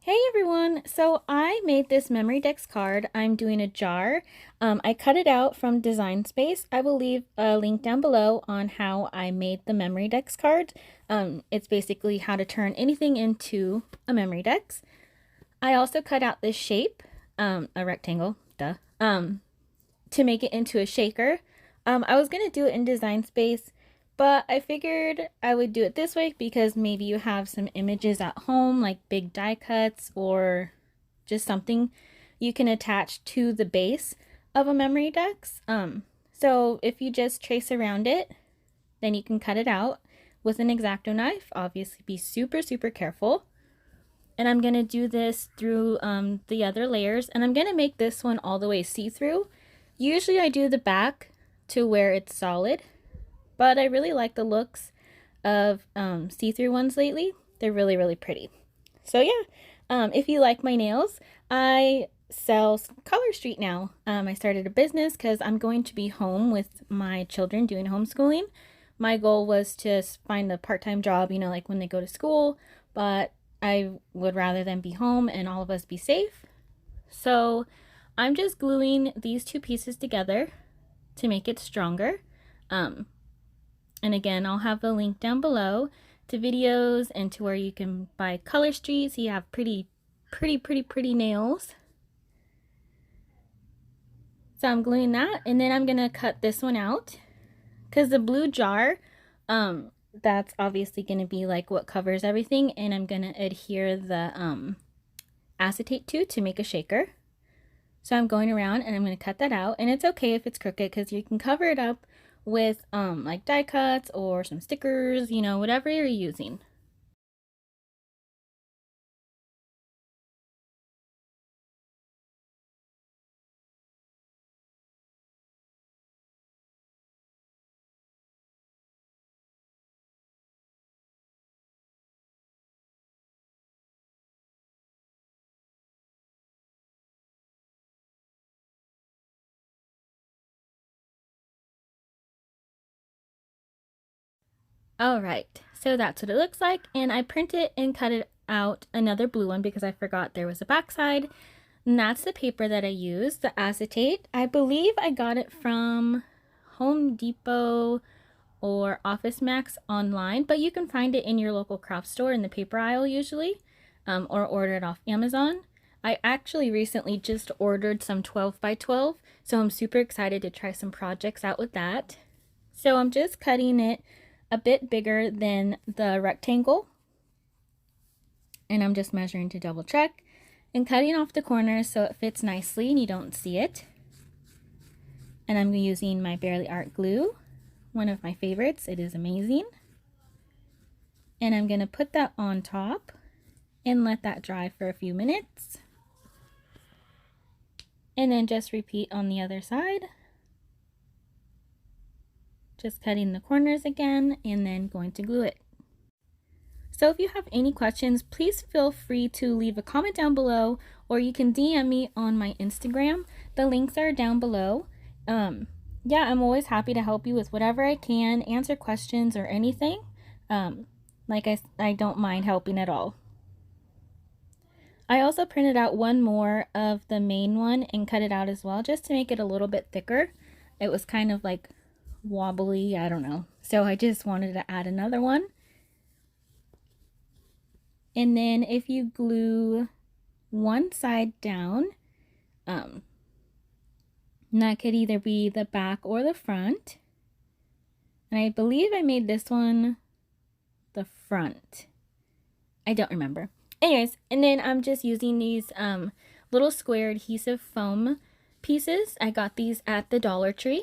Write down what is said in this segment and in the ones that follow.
Hey everyone! So I made this memory decks card. I'm doing a jar. I cut it out from Design Space. I will leave a link down below on how I made the memory decks card. It's basically how to turn anything into a memory decks. I also cut out this shape, a rectangle, duh, to make it into a shaker. I was gonna do it in Design Space, but I figured I would do it this way because maybe you have some images at home, like big die cuts or just something you can attach to the base of a memory decks. So if you just trace around it, then you can cut it out with an X-Acto knife. Obviously, be super, super careful. And I'm gonna do this through the other layers, and I'm gonna make this one all the way see-through. Usually I do the back to where it's solid, but I really like the looks of see-through ones lately. They're really, really pretty. So yeah, if you like my nails, I sell Colorstreet now. I started a business because I'm going to be home with my children doing homeschooling. My goal was to find a part-time job, you know, like when they go to school, but I would rather them be home and all of us be safe. So I'm just gluing these two pieces together to make it stronger. And again, I'll have the link down below to videos and to where you can buy Colorstreet so you have pretty nails. So I'm gluing that, and then I'm gonna cut this one out because the blue jar, that's obviously gonna be like what covers everything, and I'm gonna adhere the acetate to make a shaker. So I'm going around and I'm going to cut that out, and it's okay if it's crooked because you can cover it up with like die cuts or some stickers, you know, whatever you're using. All right, so that's what it looks like, and I printed and cut it out another blue one because I forgot there was a backside. And that's the paper that I used, the acetate. I believe I got it from Home Depot or Office Max online, but you can find it in your local craft store in the paper aisle usually, or order it off Amazon. I actually recently just ordered some 12 by 12, so I'm super excited to try some projects out with that. So I'm just cutting it a bit bigger than the rectangle, and I'm just measuring to double check and cutting off the corners so it fits nicely and you don't see it. And I'm using my Barely Art glue, one of my favorites. It is amazing. And I'm going to put that on top and let that dry for a few minutes. And then just repeat on the other side. Just cutting the corners again and then going to glue it. So if you have any questions, please feel free to leave a comment down below, or you can DM me on my Instagram. The links are down below. Yeah, I'm always happy to help you with whatever I can, answer questions or anything. Like I don't mind helping at all. I also printed out one more of the main one and cut it out as well, just to make it a little bit thicker. It was kind of like wobbly, I don't know. So I just wanted to add another one. And then if you glue one side down, and that could either be the back or the front. And I believe I made this one the front. I don't remember. Anyways, and then I'm just using these little square adhesive foam pieces. I got these at the Dollar Tree.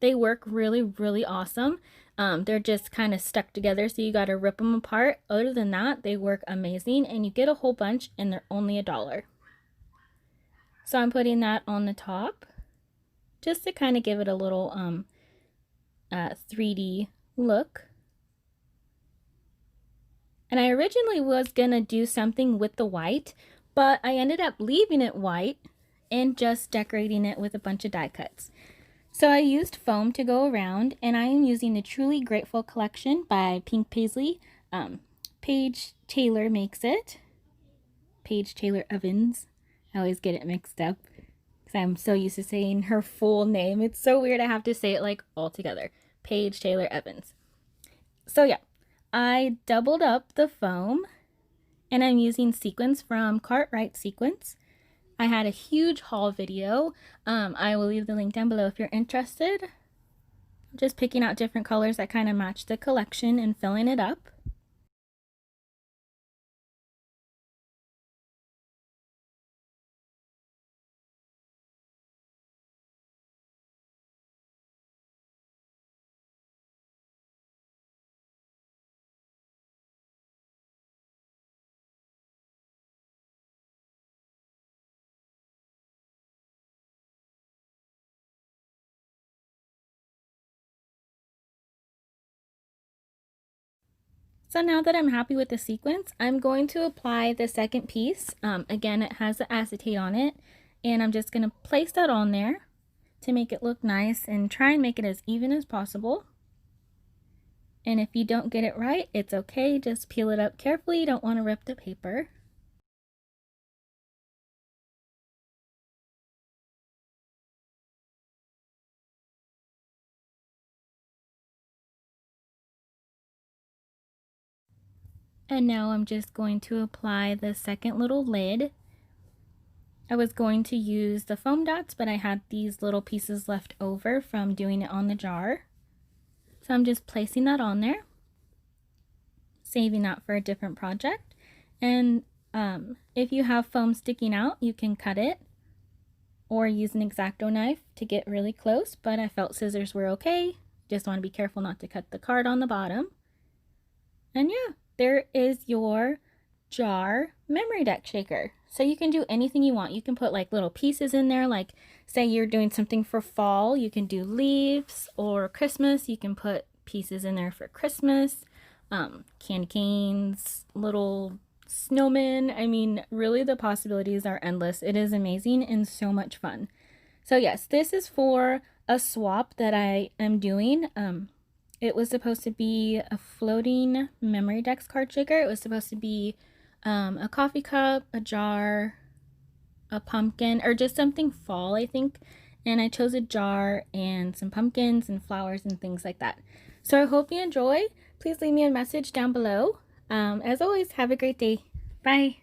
They work really, really awesome. They're just kind of stuck together, so you got to rip them apart. Other than that, they work amazing, and you get a whole bunch, and they're only $1. So I'm putting that on the top, just to kind of give it a little 3D look. And I originally was gonna do something with the white, but I ended up leaving it white and just decorating it with a bunch of die cuts. So I used foam to go around, and I am using the Truly Grateful collection by Pink Paisley. Paige Taylor makes it. Paige Taylor Evans. I always get it mixed up because I'm so used to saying her full name. It's so weird I have to say it like all together. Paige Taylor Evans. So yeah, I doubled up the foam and I'm using sequins from Cartwright Sequins. I had a huge haul video. I will leave the link down below if you're interested. Just picking out different colors that kind of match the collection and filling it up. So now that I'm happy with the sequence, I'm going to apply the second piece. Again, it has the acetate on it, and I'm just going to place that on there to make it look nice and try and make it as even as possible. And if you don't get it right, it's okay. Just peel it up carefully. You don't want to rip the paper. And now I'm just going to apply the second little lid. I was going to use the foam dots, but I had these little pieces left over from doing it on the jar. So I'm just placing that on there, saving that for a different project. And if you have foam sticking out, you can cut it or use an X-Acto knife to get really close, but I felt scissors were okay. Just want to be careful not to cut the card on the bottom. And yeah, there is your jar memory deck shaker. So you can do anything you want. You can put like little pieces in there, like say you're doing something for fall, you can do leaves, or Christmas, you can put pieces in there for Christmas, candy canes, little snowmen. I mean, really the possibilities are endless. It is amazing and so much fun. So yes, this is for a swap that I am doing. It was supposed to be a floating memory decks card shaker. It was supposed to be a coffee cup, a jar, a pumpkin, or just something fall, I think. And I chose a jar and some pumpkins and flowers and things like that. So I hope you enjoy. Please leave me a message down below. As always, have a great day. Bye.